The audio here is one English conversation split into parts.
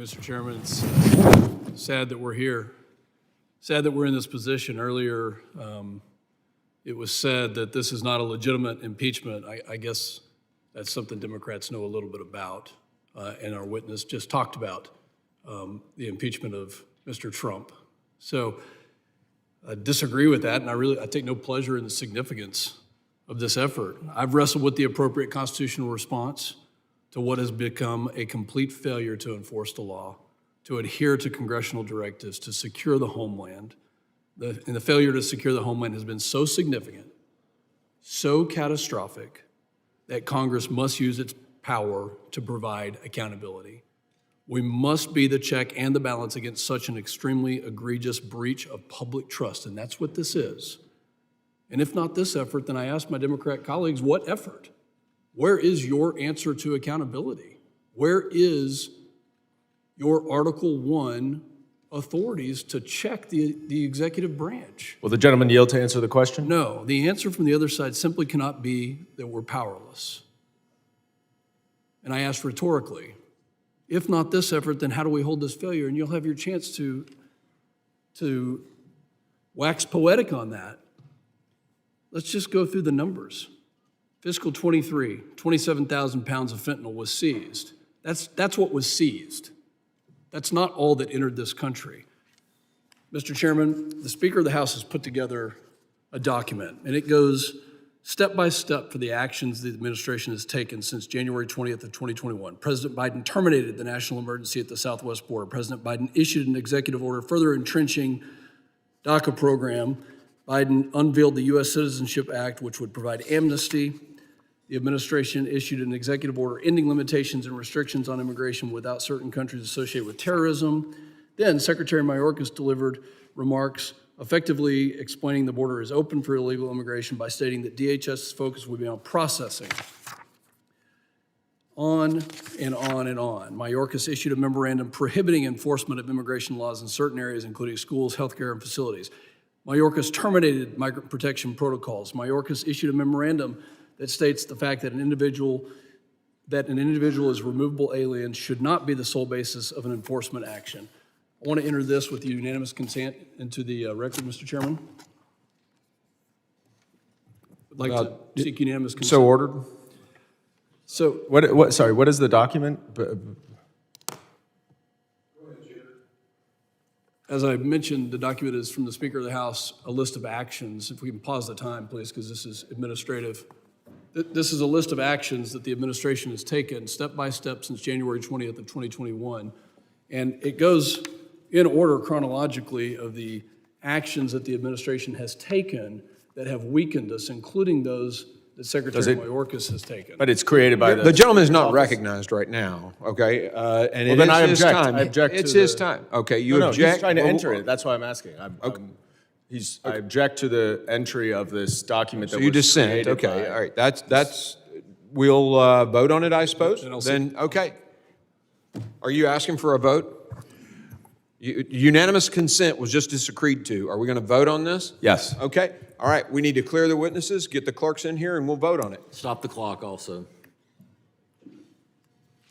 Mr. Chairman. It's sad that we're here. Sad that we're in this position. Earlier, it was said that this is not a legitimate impeachment. I guess that's something Democrats know a little bit about, and our witness just talked about the impeachment of Mr. Trump. So I disagree with that, and I take no pleasure in the significance of this effort. I've wrestled with the appropriate constitutional response to what has become a complete failure to enforce the law, to adhere to congressional directives, to secure the homeland. And the failure to secure the homeland has been so significant, so catastrophic, that Congress must use its power to provide accountability. We must be the check and the balance against such an extremely egregious breach of public trust, and that's what this is. And if not this effort, then I ask my Democrat colleagues, what effort? Where is your answer to accountability? Where is your Article 1 authorities to check the executive branch? Will the gentleman yield to answer the question? No, the answer from the other side simply cannot be that we're powerless. And I ask rhetorically, if not this effort, then how do we hold this failure? And you'll have your chance to wax poetic on that. Let's just go through the numbers. Fiscal 23, 27,000 pounds of fentanyl was seized. That's what was seized. That's not all that entered this country. Mr. Chairman, the Speaker of the House has put together a document, and it goes step by step for the actions the administration has taken since January 20th of 2021. President Biden terminated the national emergency at the southwest border. President Biden issued an executive order further entrenching DACA program. Biden unveiled the U.S. Citizenship Act, which would provide amnesty. The administration issued an executive order ending limitations and restrictions on immigration without certain countries associated with terrorism. Then Secretary Mayorkas delivered remarks effectively explaining the border is open for illegal immigration by stating that DHS's focus would be on processing. On and on and on. Mayorkas issued a memorandum prohibiting enforcement of immigration laws in certain areas, including schools, healthcare, and facilities. Mayorkas terminated migrant protection protocols. Mayorkas issued a memorandum that states the fact that an individual is removable alien should not be the sole basis of an enforcement action. I want to enter this with the unanimous consent into the record, Mr. Chairman. I'd like to seek unanimous consent. So ordered. So, what is the document? as I mentioned, the document is from the Speaker of the House, a list of actions. If we can pause the time, please, because this is administrative. This is a list of actions that the administration has taken step by step since January 20th of 2021. And it goes in order chronologically of the actions that the administration has taken that have weakened us, including those that Secretary Mayorkas has taken. But it's created by The gentleman is not recognized right now, okay? And it then I is his object. time. I object It's to his the- time. Okay, you No, object? he's trying to Well, enter it. That's why I'm asking. I object to the entry of this document that So you was dissent, created okay, by- all right. That's, we'll vote on it, I suppose? Then Okay. Are you asking for a vote? Unanimous consent was just disagreed to. Are we going to vote on this? Yes. Okay, all right, we need to clear the witnesses, get the clerks in here, and we'll vote on it. Stop the clock also.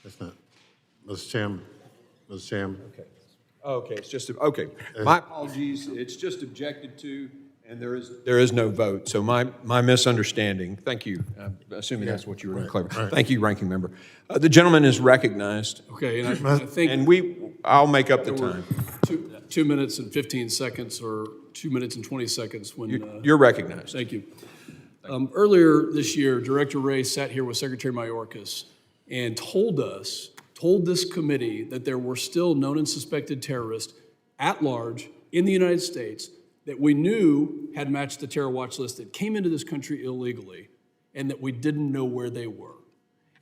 That's not, Mr. Chairman, Mr. Chairman. Okay, it's just, okay. My apologies, it's just objected to, and there is no vote, so my misunderstanding. Thank you. I'm assuming that's what you were going to clarify. Thank you, Ranking Member. The gentleman is recognized, Okay, and I think and I'll make up the there were time. 2 minutes and 15 seconds or 2 minutes and 20 seconds when... You're recognized. Thank you. Earlier this year, Director Wray sat here with Secretary Mayorkas and told this committee that there were still known and suspected terrorists at large in the United States that we knew had matched the terror watch list that came into this country illegally and that we didn't know where they were.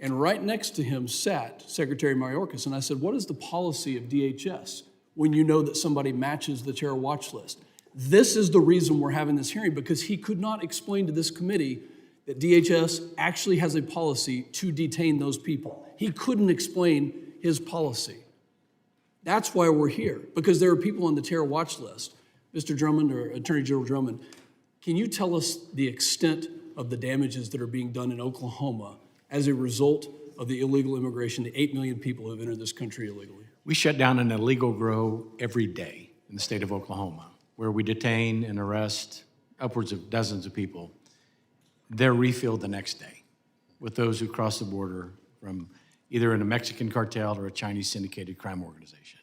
And right next to him sat Secretary Mayorkas, and I said, what is the policy of DHS when you know that somebody matches the terror watch list? This is the reason we're having this hearing, because he could not explain to this committee that DHS actually has a policy to detain those people. He couldn't explain his policy. That's why we're here, because there are people on the terror watch list. Mr. Drummond, or Attorney General Drummond, can you tell us the extent of the damages that are being done in Oklahoma as a result of the illegal immigration, the 8 million people who have entered this country illegally? We shut down an illegal grow every day in the state of Oklahoma, where we detain and arrest upwards of dozens of people. They're refilled the next day with those who cross the border from either in a Mexican cartel or a Chinese syndicated crime organization.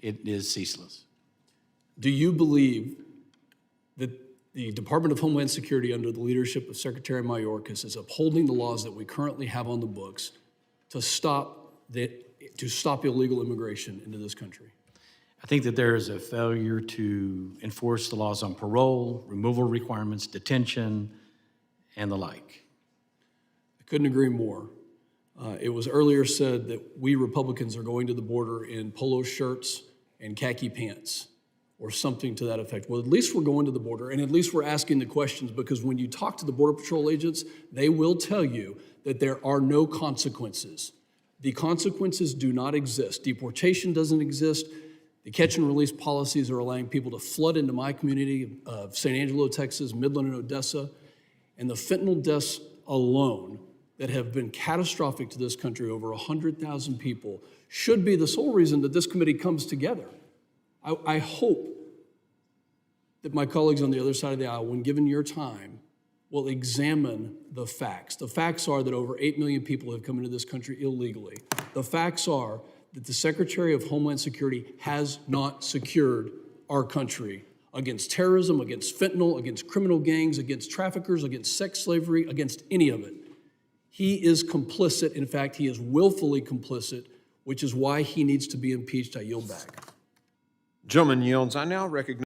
It is ceaseless. Do you believe that the Department of Homeland Security, under the leadership of Secretary Mayorkas, is upholding the laws that we currently have on the books to stop illegal immigration into this country? I think that there is a failure to enforce the laws on parole, removal requirements, detention, and the like. I couldn't agree more. It was earlier said that we Republicans are going to the border in polo shirts and khaki pants, or something to that effect. Well, at least we're going to the border, and at least we're asking the questions, because when you talk to the Border Patrol agents, they will tell you that there are no consequences. The consequences do not exist. Deportation doesn't exist. The catch and release policies are allowing people to flood into my community of San Angelo, Texas, Midland, and Odessa. And the fentanyl deaths alone that have been catastrophic to this country, over 100,000 people, should be the sole reason that this committee comes together. I hope that my colleagues on the other side of the aisle, when given your time, will examine the facts. The facts are that over 8 million people have come into this country illegally. The facts are that the Secretary of Homeland Security has not secured our country against terrorism, against fentanyl, against criminal gangs, against traffickers, against sex slavery, against any of it. He is complicit. In fact, he is willfully complicit, which is why he needs to be impeached. I yield back. Gentleman yields. I now recognize